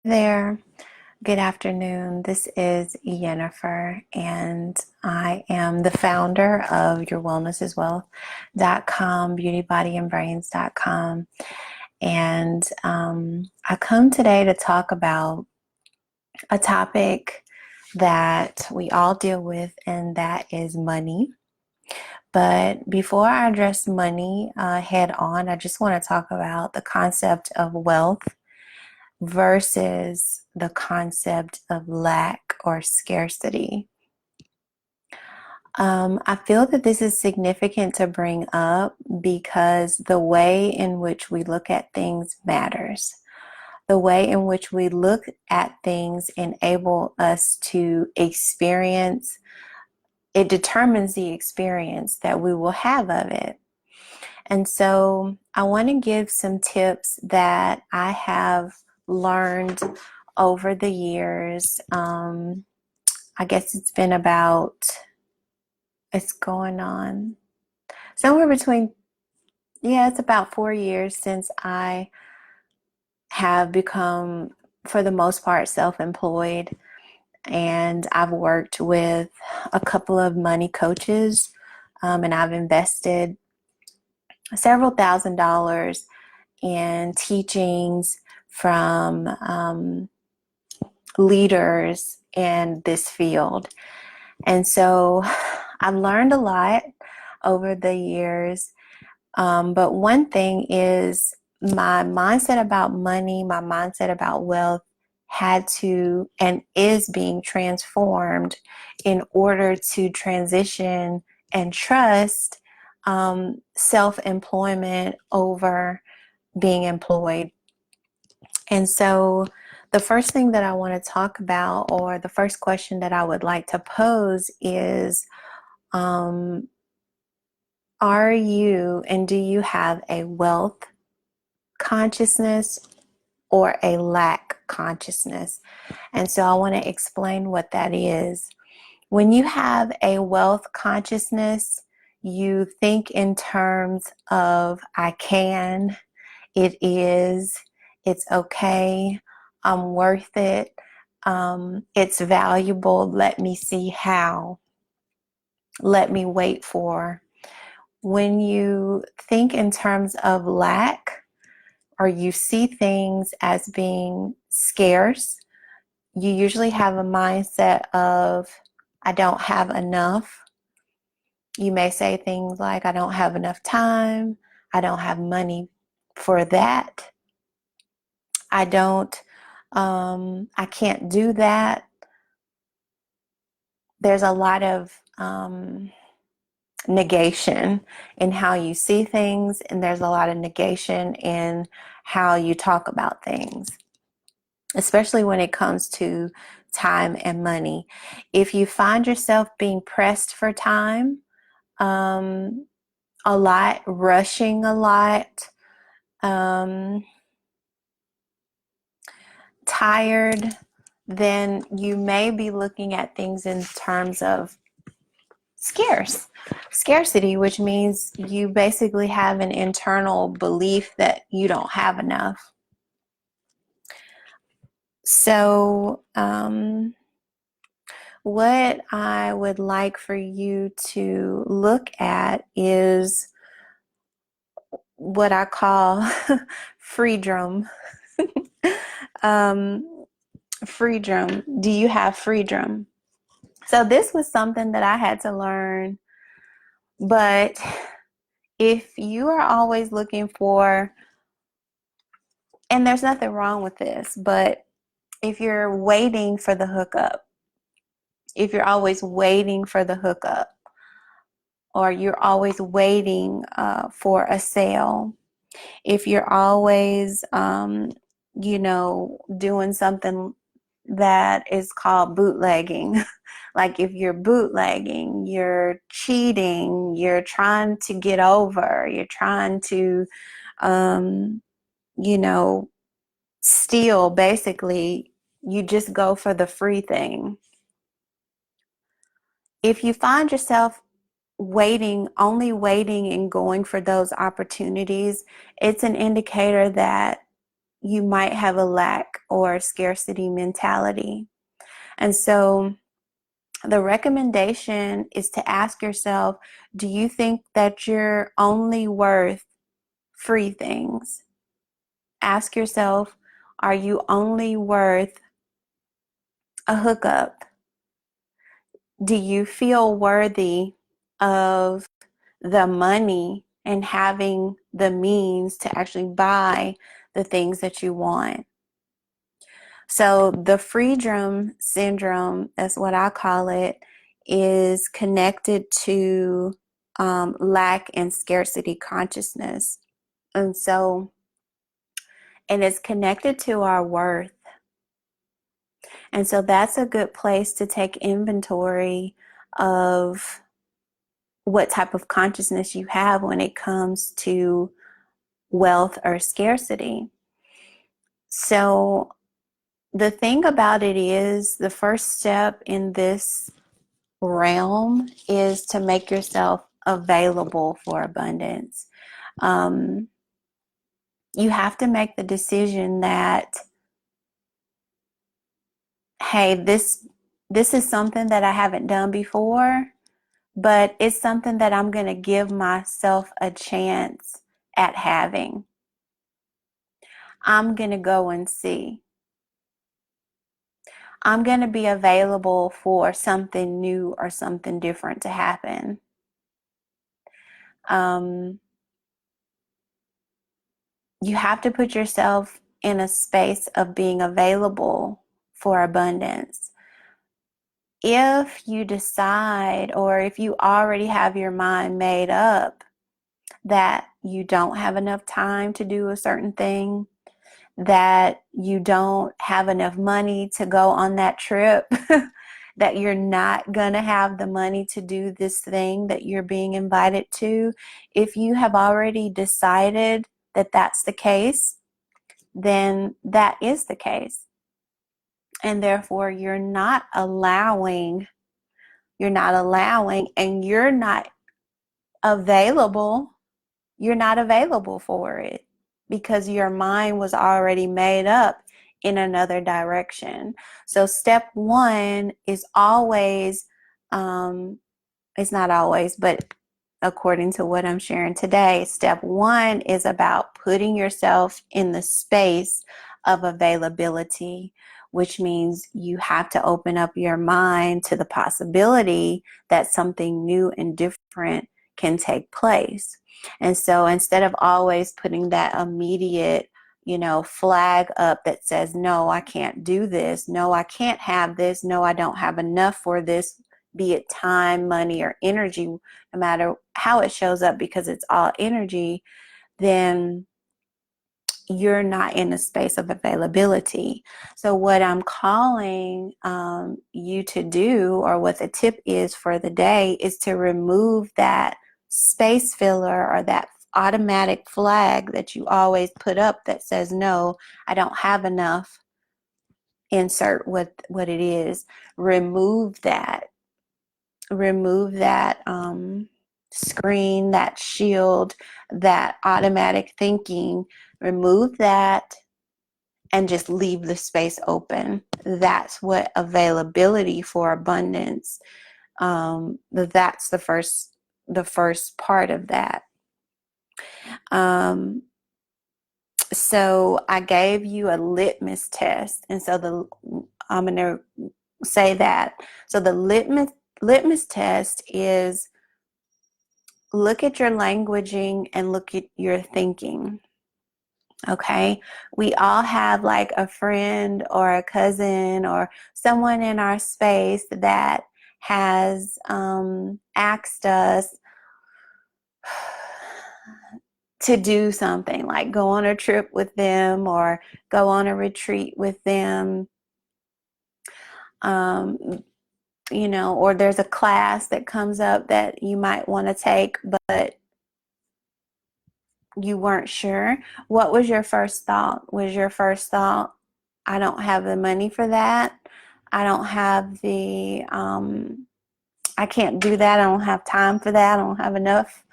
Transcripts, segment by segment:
There. Good afternoon. This is Yennefer, and I am the founder of YourWellnessIsWealth.com, BeautyBodyAndBrains.com. And I come today to talk about a topic that we all deal with, and that is money. But before I address money head on, I just want to talk about the concept of wealth versus the concept of lack or scarcity. I feel that this is significant to bring up because the way in which we look at things matters. The way in which we look at things enable us to experience, it determines the experience that we will have of it. And so I want to give some tips that I have learned over the years. I guess it's going on somewhere between, it's about 4 years since I have become, for the most part, self-employed. And I've worked with a couple of money coaches, and I've invested several $1,000s in teachings from leaders in this field. And so I've learned a lot over the years. But one thing is my mindset about money, my mindset about wealth had to and is being transformed in order to transition and trust self-employment over being employed. And so the first thing that I want to talk about, or the first question that I would like to pose is, are you and do you have a wealth consciousness or a lack consciousness? And so I want to explain what that is. When you have a wealth consciousness, you think in terms of I can, it is, it's okay, I'm worth it, it's valuable, let me see how, let me wait for. When you think in terms of lack, or you see things as being scarce, you usually have a mindset of, I don't have enough. You may say things like, I don't have enough time, I don't have money for that, I can't do that. There's a lot of negation in how you see things, and there's a lot of negation in how you talk about things, especially when it comes to time and money. If you find yourself being pressed for time a lot, rushing a lot, tired, then you may be looking at things in terms of scarcity, which means you basically have an internal belief that you don't have enough. So what I would like for you to look at is what I call freedom. Freedom. Do you have freedom? So this was something that I had to learn. But if you are always looking for, and there's nothing wrong with this, but if you're waiting for the hookup, if you're always waiting for the hookup, or you're always waiting for a sale, if you're always, doing something that is called bootlegging, like if you're bootlegging, you're cheating, you're trying to get over, you're trying to, steal, basically, you just go for the free thing. If you find yourself only waiting and going for those opportunities, it's an indicator that you might have a lack or scarcity mentality. And so the recommendation is to ask yourself, do you think that you're only worth free things? Ask yourself, are you only worth a hookup? Do you feel worthy of the money and having the means to actually buy the things that you want? So the freedom syndrome, that's what I call it, is connected to lack and scarcity consciousness. And so, and it's connected to our worth. And so that's a good place to take inventory of what type of consciousness you have when it comes to wealth or scarcity. So the thing about it is, the first step in this realm is to make yourself available for abundance. You have to make the decision that, hey, this is something that I haven't done before, but it's something that I'm going to give myself a chance at having. I'm going to go and see. I'm going to be available for something new or something different to happen. You have to put yourself in a space of being available for abundance. If you decide, or if you already have your mind made up that you don't have enough time to do a certain thing, that you don't have enough money to go on that trip, that you're not going to have the money to do this thing that you're being invited to, if you have already decided that that's the case, then that is the case. And therefore you're not allowing, and you're not available for it, because your mind was already made up in another direction. So step one is always, it's not always, but according to what I'm sharing today, step one is about putting yourself in the space of availability, which means you have to open up your mind to the possibility that something new and different can take place. And so instead of always putting that immediate, flag up that says, no, I can't do this. No, I can't have this. No, I don't have enough for this, be it time, money, or energy, no matter how it shows up, because it's all energy, then you're not in a space of availability. So what I'm calling you to do, or what the tip is for the day, is to remove that space filler or that automatic flag that you always put up that says, no, I don't have enough. Insert what it is. Remove that screen, that shield, that automatic thinking. Remove that and just leave the space open. That's what availability for abundance, that's the first part of that. So I gave you a litmus test, and so I'm going to say that. So the litmus test is, look at your languaging and look at your thinking. Okay, we all have like a friend or a cousin or someone in our space that has asked us to do something, like go on a trip with them or go on a retreat with them, or there's a class that comes up that you might want to take, but you weren't sure. What was your first thought? Was your first thought, I don't have the money for that. I don't have I can't do that. I don't have time for that. I don't have enough,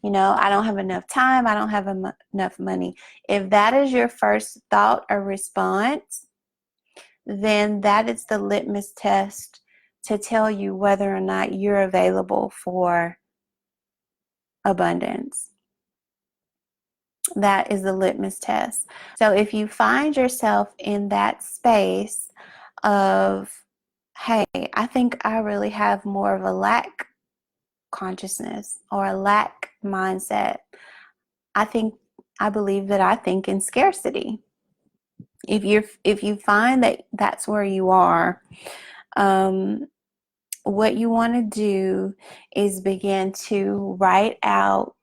I don't have enough time, I don't have enough money. If that is your first thought or response, then that is the litmus test to tell you whether or not you're available for abundance. That is the litmus test. So if you find yourself in that space of, hey, I think I really have more of a lack consciousness or a lack mindset, I believe that I think in scarcity. If you find that that's where you are, what you want to do is begin to write out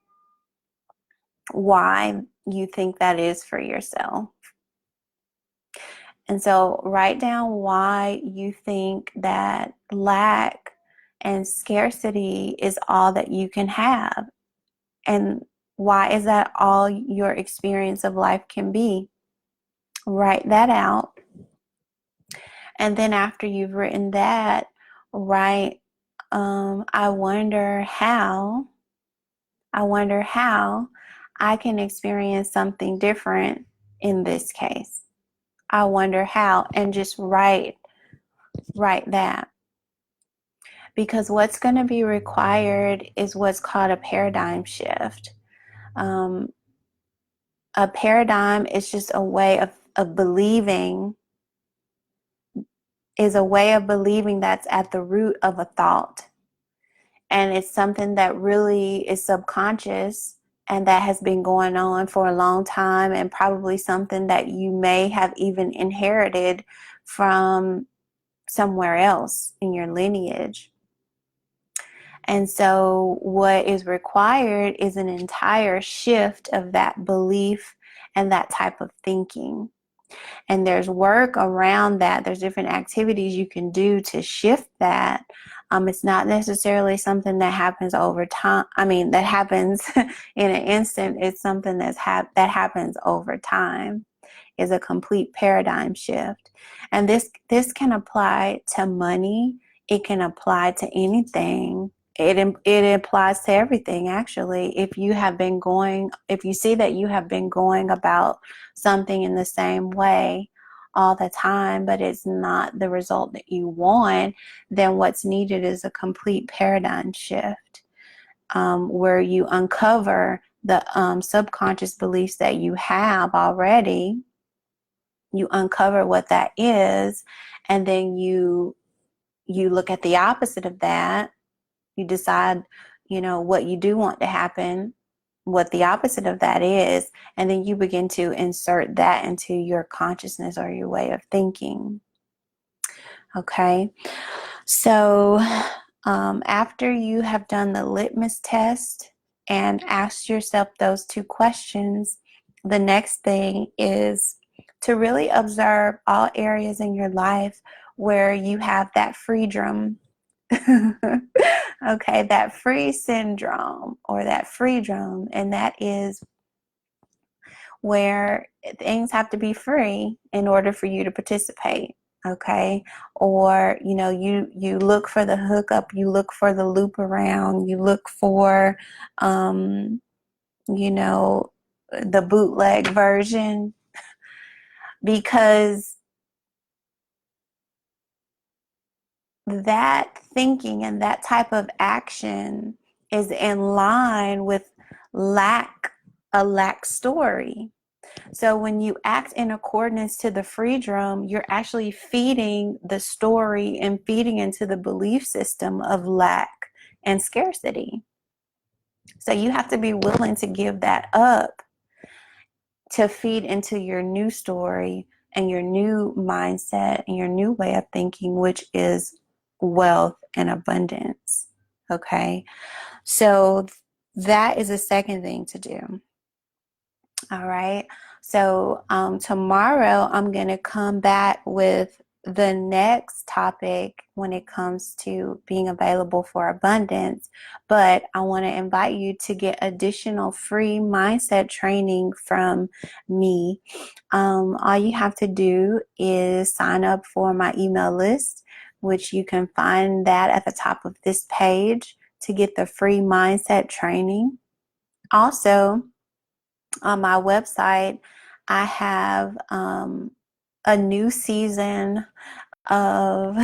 why you think that is for yourself. And so write down why you think that lack and scarcity is all that you can have. And why is that all your experience of life can be? Write that out. And then after you've written that, write, I wonder how I can experience something different in this case. I wonder how, and just write that. Because what's going to be required is what's called a paradigm shift. A paradigm is just a way of believing, is a way of believing that's at the root of a thought. And it's something that really is subconscious and that has been going on for a long time, and probably something that you may have even inherited from somewhere else in your lineage. And so what is required is an entire shift of that belief and that type of thinking. And there's work around that. There's different activities you can do to shift that. It's not necessarily something that happens over time. That happens in an instant. It's something that happens over time. Is a complete paradigm shift. And this can apply to money. It can apply to anything. It applies to everything, actually. If you see that you have been going about something in the same way all the time, but it's not the result that you want, then what's needed is a complete paradigm shift, where you uncover the subconscious beliefs that you have already. You uncover what that is, and then you look at the opposite of that. You decide, what you do want to happen, what the opposite of that is, and then you begin to insert that into your consciousness or your way of thinking. Okay, so after you have done the litmus test and asked yourself those two questions, the next thing is to really observe all areas in your life where you have that freedom. Okay, that free syndrome or that freedom, and that is where things have to be free in order for you to participate. Okay, or you look for the hookup, you look for the loop around, you look for the bootleg version, because that thinking and that type of action is in line with a lack story. So when you act in accordance to the freedom, you're actually feeding the story and feeding into the belief system of lack and scarcity. So you have to be willing to give that up to feed into your new story and your new mindset and your new way of thinking, which is wealth and abundance. Okay, so that is the second thing to do. All right, so tomorrow I'm going to come back with the next topic when it comes to being available for abundance, but I want to invite you to get additional free mindset training from me. All you have to do is sign up for my email list, which you can find that at the top of this page, to get the free mindset training. Also, on my website, I have a new season of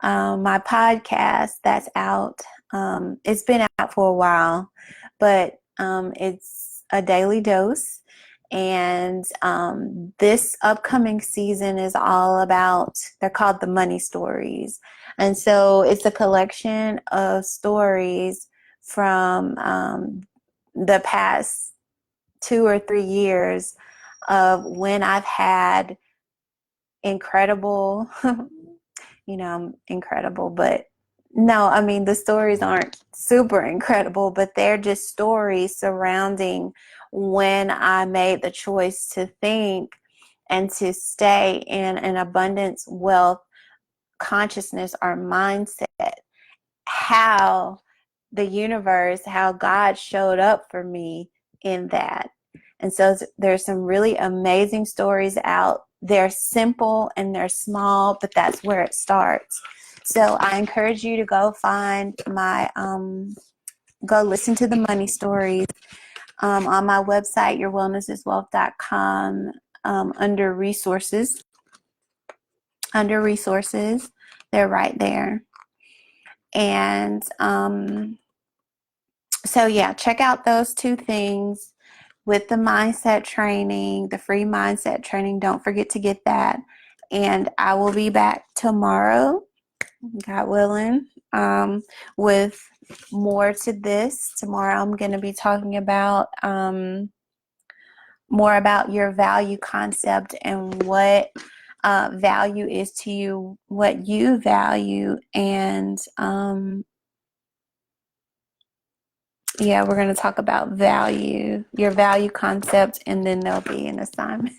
my podcast that's out. It's been out for a while, but it's a daily dose. And this upcoming season is all about, they're called the money stories. And so it's a collection of stories from the past 2 or 3 years of when I've had incredible, incredible, but no, I mean, the stories aren't super incredible, but they're just stories surrounding when I made the choice to think and to stay in an abundance, wealth, consciousness, or mindset. How the universe, how God showed up for me in that. And so there's some really amazing stories out. They're simple and they're small, but that's where it starts. So I encourage you to go find my, go listen to the money stories on my website, yourwellnessiswealth.com, under resources. Under resources, they're right there. And so yeah, check out those two things with the mindset training, the free mindset training. Don't forget to get that. And I will be back tomorrow, God willing, with more to this. Tomorrow I'm going to be talking about more about your value concept and what value is to you, what you value, and yeah, we're going to talk about value, your value concept, and then there'll be an assignment,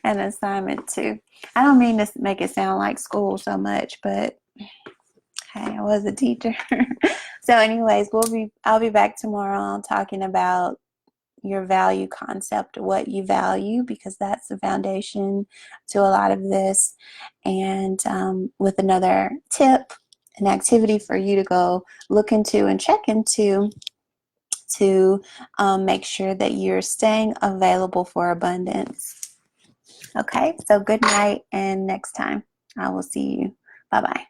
an assignment too. I don't mean to make it sound like school so much, but hey, I was a teacher. So anyways, I'll be back tomorrow talking about your value concept, what you value, because that's the foundation to a lot of this, and with another tip, an activity for you to go look into and check into to make sure that you're staying available for abundance. Okay, so good night, and next time I will see you. Bye-bye.